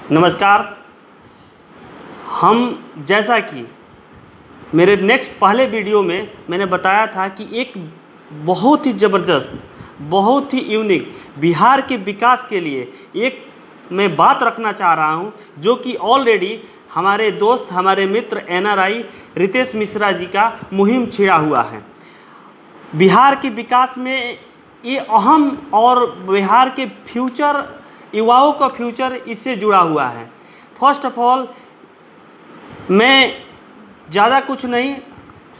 नमस्कार। हम जैसा कि मेरे पहले वीडियो में मैंने बताया था कि एक बहुत ही ज़बरदस्त, बहुत ही यूनिक बिहार के विकास के लिए एक मैं बात रखना चाह रहा हूं, जो कि ऑलरेडी हमारे दोस्त, हमारे मित्र NRI रितेश मिश्रा जी का मुहिम छिड़ा हुआ है। बिहार के विकास में ये अहम और बिहार के फ्यूचर, युवाओं का फ्यूचर इससे जुड़ा हुआ है। फर्स्ट ऑफ ऑल, मैं ज़्यादा कुछ नहीं,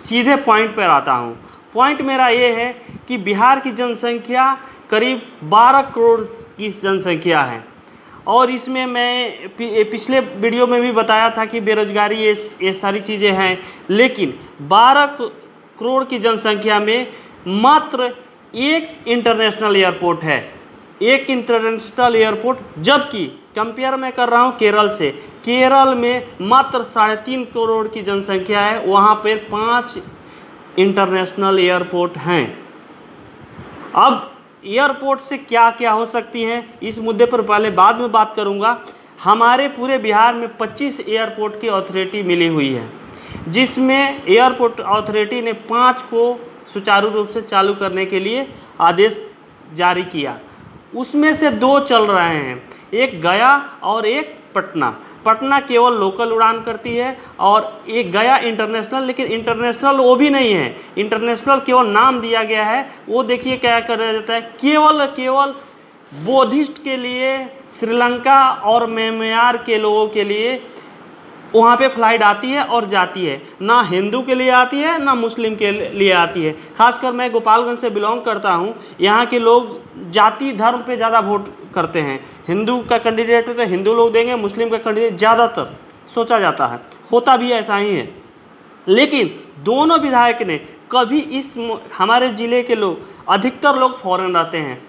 सीधे पॉइंट पर आता हूँ। पॉइंट मेरा ये है कि बिहार की जनसंख्या करीब 12 करोड़ की जनसंख्या है, और इसमें मैं पिछले वीडियो में भी बताया था कि बेरोजगारी ये सारी चीज़ें हैं, लेकिन 12 करोड़ की जनसंख्या में मात्र एक इंटरनेशनल एयरपोर्ट है, एक इंटरनेशनल एयरपोर्ट। जबकि कंपेयर मैं कर रहा हूँ केरल से, केरल में मात्र 3.5 करोड़ की जनसंख्या है, वहाँ पर 5 इंटरनेशनल एयरपोर्ट हैं। अब एयरपोर्ट से क्या क्या हो सकती हैं, इस मुद्दे पर पहले बाद में बात करूंगा। हमारे पूरे बिहार में 25 एयरपोर्ट की अथॉरिटी मिली हुई है, जिसमें एयरपोर्ट अथॉरिटी ने 5 को सुचारू रूप से चालू करने के लिए आदेश जारी किया। उसमें से 2 चल रहे हैं, एक गया और एक पटना। पटना केवल लोकल उड़ान करती है और एक गया इंटरनेशनल, लेकिन इंटरनेशनल वो भी नहीं है, इंटरनेशनल केवल नाम दिया गया है। वो देखिए क्या करा जाता है, केवल बौद्धिस्ट के लिए, श्रीलंका और म्यांमार के लोगों के लिए वहाँ पे फ्लाइट आती है और जाती है। ना हिंदू के लिए आती है, ना मुस्लिम के लिए आती है। खासकर मैं गोपालगंज से बिलोंग करता हूँ, यहाँ के लोग जाति धर्म पे ज़्यादा वोट करते हैं। हिंदू का कैंडिडेट है तो हिंदू लोग देंगे, मुस्लिम का कैंडिडेट ज़्यादातर सोचा जाता है, होता भी ऐसा ही है। लेकिन दोनों विधायक ने कभी हमारे ज़िले के लोग, अधिकतर लोग फॉरेन रहते हैं,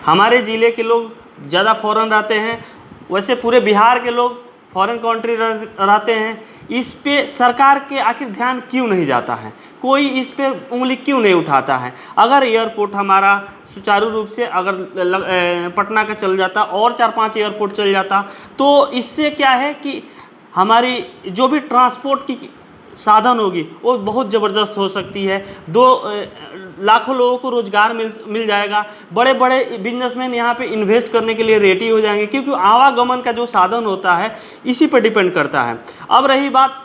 हमारे ज़िले के लोग ज़्यादा फॉरेन रहते हैं, वैसे पूरे बिहार के लोग फॉरेन कंट्री रहते हैं। इस पे सरकार के आखिर ध्यान क्यों नहीं जाता है, कोई इस पे उंगली क्यों नहीं उठाता है? अगर एयरपोर्ट हमारा सुचारू रूप से अगर पटना का चल जाता और 4-5 एयरपोर्ट चल जाता, तो इससे क्या है कि हमारी जो भी ट्रांसपोर्ट की साधन होगी वो बहुत ज़बरदस्त हो सकती है। लाखों लोगों को रोज़गार मिल जाएगा। बड़े बड़े बिजनेसमैन यहाँ पे इन्वेस्ट करने के लिए रेडी हो जाएंगे, क्योंकि आवागमन का जो साधन होता है इसी पर डिपेंड करता है। अब रही बात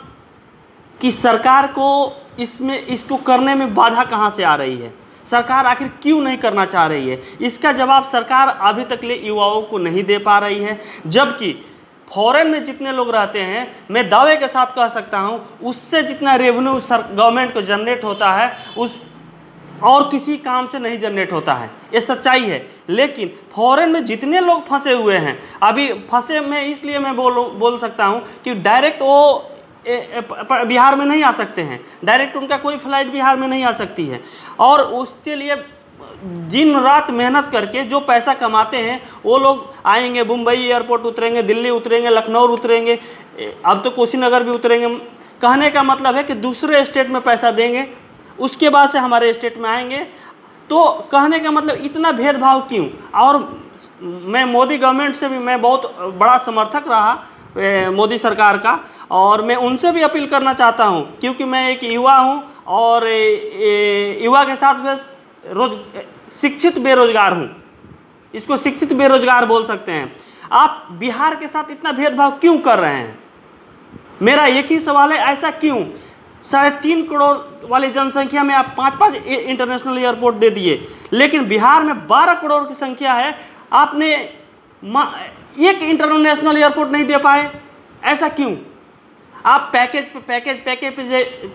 कि सरकार को इसको करने में बाधा कहाँ से आ रही है, सरकार आखिर क्यों नहीं करना चाह रही है, इसका जवाब सरकार अभी तक ले युवाओं को नहीं दे पा रही है। जबकि फॉरेन में जितने लोग रहते हैं, मैं दावे के साथ कह सकता हूं, उससे जितना रेवेन्यू गवर्नमेंट को जनरेट होता है उस और किसी काम से नहीं जनरेट होता है, ये सच्चाई है। लेकिन फॉरेन में जितने लोग फंसे हुए हैं, अभी फंसे में इसलिए मैं बोल सकता हूं कि डायरेक्ट वो बिहार में नहीं आ सकते हैं, डायरेक्ट उनका कोई फ्लाइट बिहार में नहीं आ सकती है, और उसके लिए दिन रात मेहनत करके जो पैसा कमाते हैं वो लोग आएंगे, मुंबई एयरपोर्ट उतरेंगे, दिल्ली उतरेंगे, लखनऊ उतरेंगे, अब तो कुशीनगर भी उतरेंगे। कहने का मतलब है कि दूसरे स्टेट में पैसा देंगे, उसके बाद से हमारे स्टेट में आएंगे। तो कहने का मतलब इतना भेदभाव क्यों? और मैं मोदी गवर्नमेंट से भी मैं बहुत बड़ा समर्थक रहा मोदी सरकार का, और मैं उनसे भी अपील करना चाहता हूँ, क्योंकि मैं एक युवा हूँ और युवा के साथ शिक्षित बेरोजगार हूँ, इसको शिक्षित बेरोजगार बोल सकते हैं। आप बिहार के साथ इतना भेदभाव क्यों कर रहे हैं? मेरा एक ही सवाल है, ऐसा क्यों? 3.5 करोड़ वाली जनसंख्या में आप 5-5 इंटरनेशनल एयरपोर्ट दे दिए, लेकिन बिहार में 12 करोड़ की संख्या है, आपने एक इंटरनेशनल एयरपोर्ट नहीं दे पाए, ऐसा क्यों? आप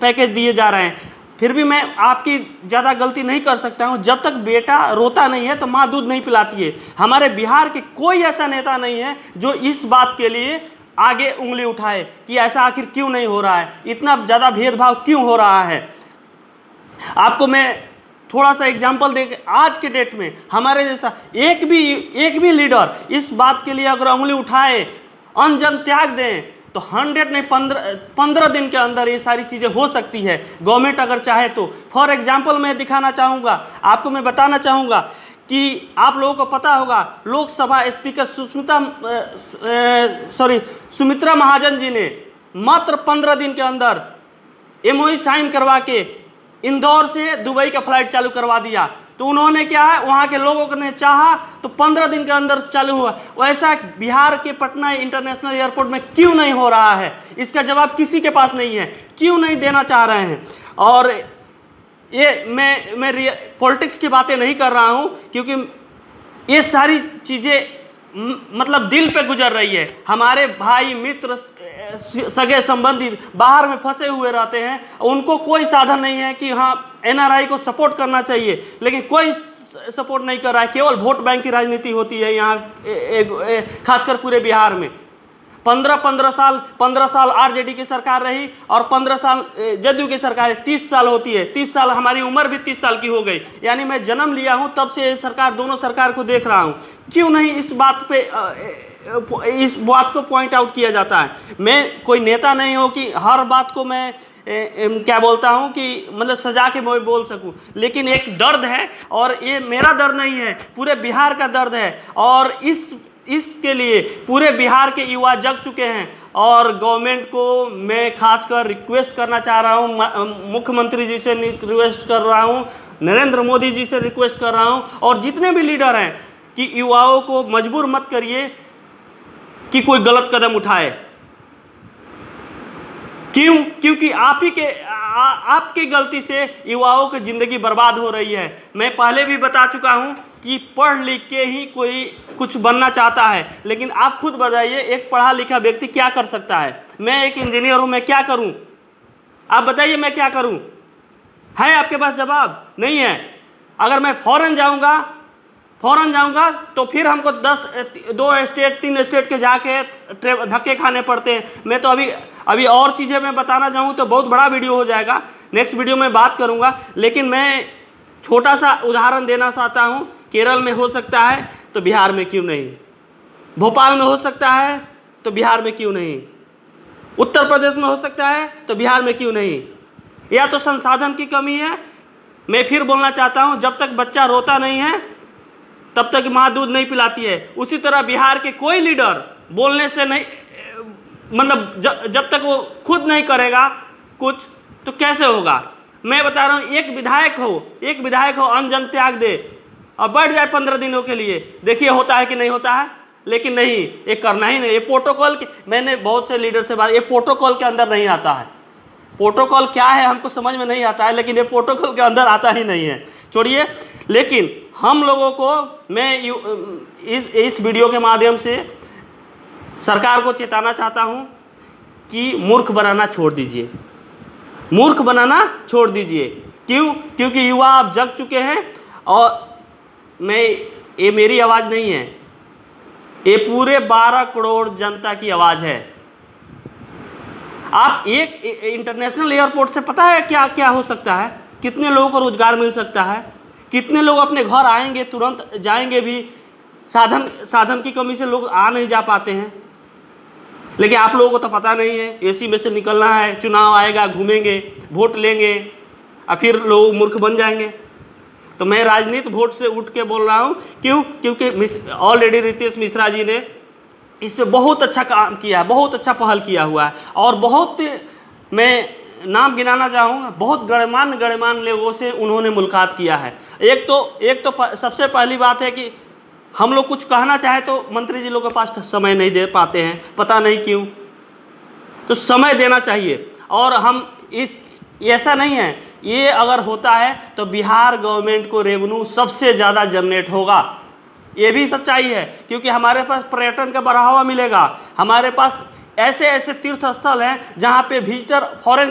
पैकेज दिए जा रहे हैं। फिर भी मैं आपकी ज़्यादा गलती नहीं कर सकता हूँ, जब तक बेटा रोता नहीं है तो माँ दूध नहीं पिलाती है। हमारे बिहार के कोई ऐसा नेता नहीं है जो इस बात के लिए आगे उंगली उठाए कि ऐसा आखिर क्यों नहीं हो रहा है, इतना ज़्यादा भेदभाव क्यों हो रहा है। आपको मैं थोड़ा सा एग्जाम्पल दे, आज के डेट में हमारे जैसा एक भी लीडर इस बात के लिए अगर उंगली उठाए, अन्न त्याग दें, तो 100 नहीं 15 दिन के अंदर ये सारी चीज़ें हो सकती है, गवर्नमेंट अगर चाहे तो। फॉर एग्जाम्पल मैं दिखाना चाहूँगा आपको, मैं बताना चाहूँगा कि आप लोगों को पता होगा लोकसभा स्पीकर सुमित्रा महाजन जी ने मात्र 15 दिन के अंदर MOU साइन करवा के इंदौर से दुबई का फ्लाइट चालू करवा दिया। तो उन्होंने क्या है, वहाँ के लोगों ने चाहा तो 15 दिन के अंदर चालू हुआ। वैसा बिहार के पटना इंटरनेशनल एयरपोर्ट में क्यों नहीं हो रहा है, इसका जवाब किसी के पास नहीं है। क्यों नहीं देना चाह रहे हैं? और ये मैं पॉलिटिक्स की बातें नहीं कर रहा हूँ, क्योंकि ये सारी चीज़ें मतलब दिल पे गुजर रही है। हमारे भाई मित्र सगे संबंधी बाहर में फंसे हुए रहते हैं, उनको कोई साधन नहीं है कि हाँ NRI को सपोर्ट करना चाहिए, लेकिन कोई सपोर्ट नहीं कर रहा है। केवल वोट बैंक की राजनीति होती है यहाँ, खासकर पूरे बिहार में। 15 साल RJD की सरकार रही और 15 साल जदयू की सरकार, 30 साल होती है। 30 साल, हमारी उम्र भी 30 साल की हो गई, यानी मैं जन्म लिया हूं तब से सरकार, दोनों सरकार को देख रहा हूं। क्यों नहीं इस बात को पॉइंट आउट किया जाता है? मैं कोई नेता नहीं हूं कि हर बात को मैं क्या बोलता हूं कि मतलब सजा के मैं बोल सकूं, लेकिन एक दर्द है, और ये मेरा दर्द नहीं है, पूरे बिहार का दर्द है। और इसके लिए पूरे बिहार के युवा जग चुके हैं। और गवर्नमेंट को मैं खासकर रिक्वेस्ट करना चाह रहा हूं, मुख्यमंत्री जी से रिक्वेस्ट कर रहा हूं, नरेंद्र मोदी जी से रिक्वेस्ट कर रहा हूं, और जितने भी लीडर हैं कि युवाओं को मजबूर मत करिए कि कोई गलत कदम उठाए। क्योंकि आपकी गलती से युवाओं की जिंदगी बर्बाद हो रही है। मैं पहले भी बता चुका हूं कि पढ़ लिख के ही कोई कुछ बनना चाहता है, लेकिन आप खुद बताइए एक पढ़ा लिखा व्यक्ति क्या कर सकता है? मैं एक इंजीनियर हूं, मैं क्या करूं? आप बताइए मैं क्या करूं? है आपके पास जवाब? नहीं है। अगर मैं फॉरेन जाऊंगा तो फिर हमको 2 स्टेट 3 स्टेट के जाके धक्के खाने पड़ते हैं। मैं तो अभी और चीज़ें मैं बताना चाहूँ तो बहुत बड़ा वीडियो हो जाएगा, नेक्स्ट वीडियो में बात करूँगा। लेकिन मैं छोटा सा उदाहरण देना चाहता हूँ। केरल में हो सकता है तो बिहार में क्यों नहीं? भोपाल में हो सकता है तो बिहार में क्यों नहीं? उत्तर प्रदेश में हो सकता है तो बिहार में क्यों नहीं? या तो संसाधन की कमी है। मैं फिर बोलना चाहता हूँ, जब तक बच्चा रोता नहीं है तब तक माँ दूध नहीं पिलाती है। उसी तरह बिहार के कोई लीडर बोलने से नहीं, मतलब जब तक वो खुद नहीं करेगा कुछ तो कैसे होगा? मैं बता रहा हूँ, एक विधायक हो अन्न जन त्याग दे और बैठ जाए 15 दिनों के लिए, देखिए होता है कि नहीं होता है। लेकिन नहीं, ये करना ही नहीं। ये प्रोटोकॉल के, मैंने बहुत से लीडर से बात, ये प्रोटोकॉल के अंदर नहीं आता है। प्रोटोकॉल क्या है हमको समझ में नहीं आता है, लेकिन ये प्रोटोकॉल के अंदर आता ही नहीं है। छोड़िए, लेकिन हम लोगों को मैं इस वीडियो के माध्यम से सरकार को चेताना चाहता हूं कि मूर्ख बनाना छोड़ दीजिए, मूर्ख बनाना छोड़ दीजिए। क्योंकि युवा अब जग चुके हैं। और ये मेरी आवाज़ नहीं है, ये पूरे 12 करोड़ जनता की आवाज़ है। आप एक इंटरनेशनल एयरपोर्ट से पता है क्या क्या हो सकता है? कितने लोगों को रोजगार मिल सकता है? कितने लोग अपने घर आएंगे, तुरंत जाएंगे भी। साधन की कमी से लोग आ नहीं जा पाते हैं। लेकिन आप लोगों को तो पता नहीं है, एसी में से निकलना है, चुनाव आएगा, घूमेंगे, वोट लेंगे और फिर लोग मूर्ख बन जाएंगे। तो मैं राजनीति वोट से उठ के बोल रहा हूँ। क्योंकि ऑलरेडी रितेश मिश्रा जी ने इस पर बहुत अच्छा काम किया, बहुत अच्छा पहल किया हुआ है। और बहुत, मैं नाम गिनाना चाहूँगा, बहुत गणमान्य लोगों से उन्होंने मुलाकात किया है। एक तो सबसे पहली बात है कि हम लोग कुछ कहना चाहे तो मंत्री जी लोग के पास समय नहीं दे पाते हैं, पता नहीं क्यों। तो समय देना चाहिए। और हम ऐसा नहीं है, ये अगर होता है तो बिहार गवर्नमेंट को रेवेन्यू सबसे ज़्यादा जनरेट होगा। ये भी सच्चाई है, क्योंकि हमारे पास पर्यटन का बढ़ावा मिलेगा। हमारे पास ऐसे तीर्थ स्थल हैं जहाँ पे विजिटर फॉरेन